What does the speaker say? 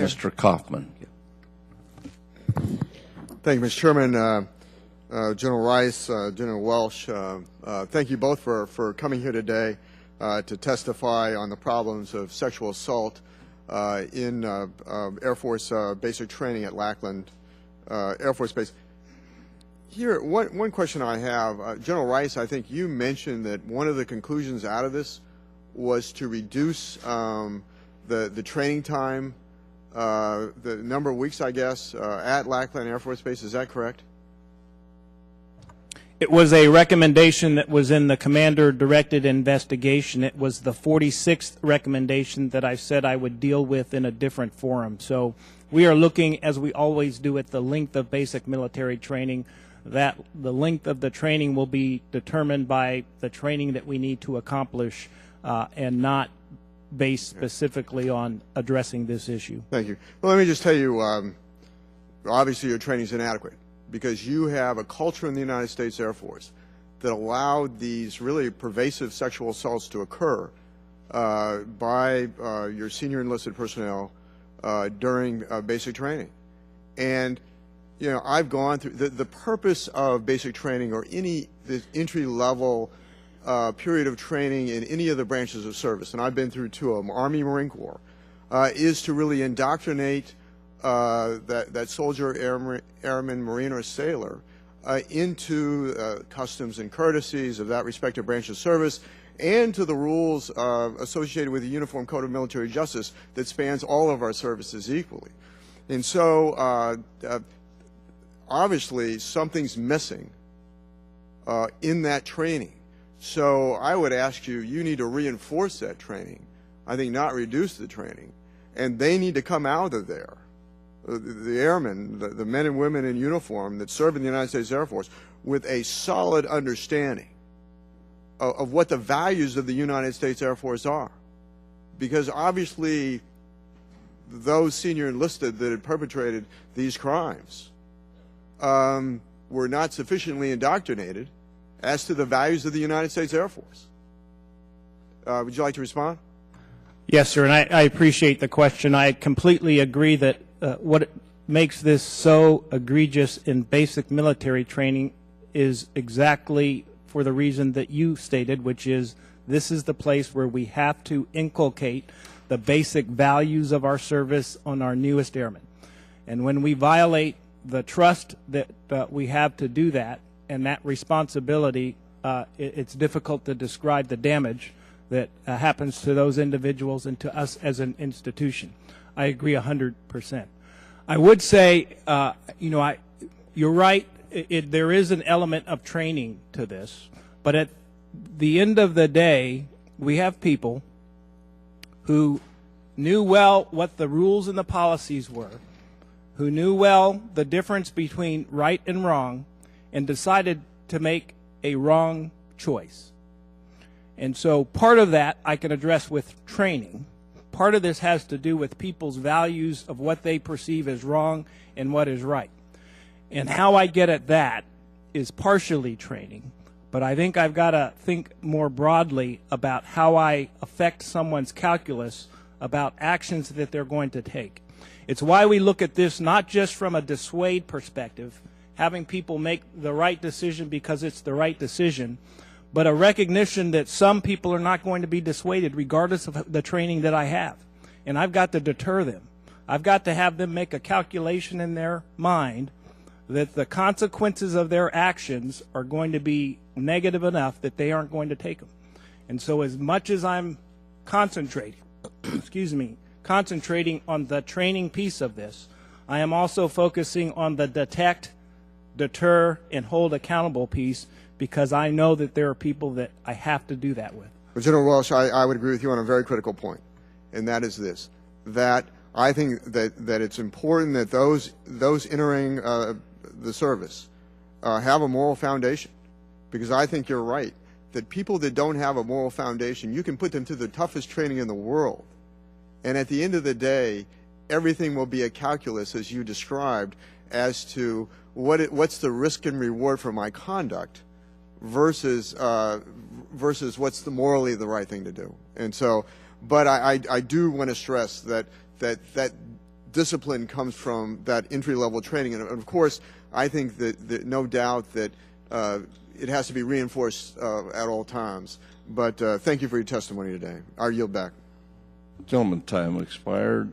sir. Mr. Kaufman. Thank you, Mr. Chairman. General Rice, General Welsh, thank you both for coming here today to testify on the problems of sexual assault in Air Force basic training at Lackland Air Force Base. Here, one question I have, General Rice, I think you mentioned that one of the conclusions out of this was to reduce the training time, the number of weeks, I guess, at Lackland Air Force Base. Is that correct? It was a recommendation that was in the commander-directed investigation. It was the 46th recommendation that I said I would deal with in a different forum. So we are looking, as we always do, at the length of basic military training. That the length of the training will be determined by the training that we need to accomplish and not based specifically on addressing this issue. Thank you. Well, let me just tell you, obviously your training is inadequate, because you have a culture in the United States Air Force that allowed these really pervasive sexual assaults to occur by your senior enlisted personnel during basic training. And, you know, I've gone through the purpose of basic training or any entry-level period of training in any of the branches of service, and I've been through two of them, Army, Marine Corps, is to really indoctrinate that soldier, airman, marine, or sailor into customs and courtesies of that respective branch of service and to the rules associated with the Uniform Code of Military Justice that spans all of our services equally. And so obviously something's missing in that training. So I would ask you, you need to reinforce that training. I think not reduce the training. And they need to come out of there, the airmen, the men and women in uniform that serve in the United States Air Force, with a solid understanding of what the values of the United States Air Force are. Because obviously those senior enlisted that had perpetrated these crimes were not sufficiently indoctrinated as to the values of the United States Air Force. Would you like to respond? Yes, sir, and I appreciate the question. I completely agree that what makes this so egregious in basic military training is exactly for the reason that you stated, which is this is the place where we have to inculcate the basic values of our service on our newest airmen. And when we violate the trust that we have to do that and that responsibility, it's difficult to describe the damage that happens to those individuals and to us as an institution. I agree 100%. I would say, you know, you're right, there is an element of training to this, but at the end of the day, we have people who knew well what the rules and the policies were, who knew well the difference between right and wrong, and decided to make a wrong choice. And so part of that I can address with training. Part of this has to do with people's values of what they perceive as wrong and what is right. And how I get at that is partially training, but I think I've got to think more broadly about how I affect someone's calculus about actions that they're going to take. It's why we look at this not just from a dissuade perspective, having people make the right decision because it's the right decision, but a recognition that some people are not going to be dissuaded regardless of the training that I have. And I've got to deter them. I've got to have them make a calculation in their mind that the consequences of their actions are going to be negative enough that they aren't going to take them. And so as much as I'm concentrating, concentrating on the training piece of this, I am also focusing on the detect, deter, and hold accountable piece, because I know that there are people that I have to do that with. Well, General Welsh, I would agree with you on a very critical point, and that is this, that I think that it's important that those entering the service have a moral foundation, because I think you're right, that people that don't have a moral foundation, you can put them through the toughest training in the world, and at the end of the day, everything will be a calculus, as you described, as to what's the risk and reward for my conduct versus what's morally the right thing to do. And so, but I do want to stress that discipline comes from that entry-level training. And of course, I think that no doubt that it has to be reinforced at all times. But thank you for your testimony today. I yield back. Gentleman, time expired.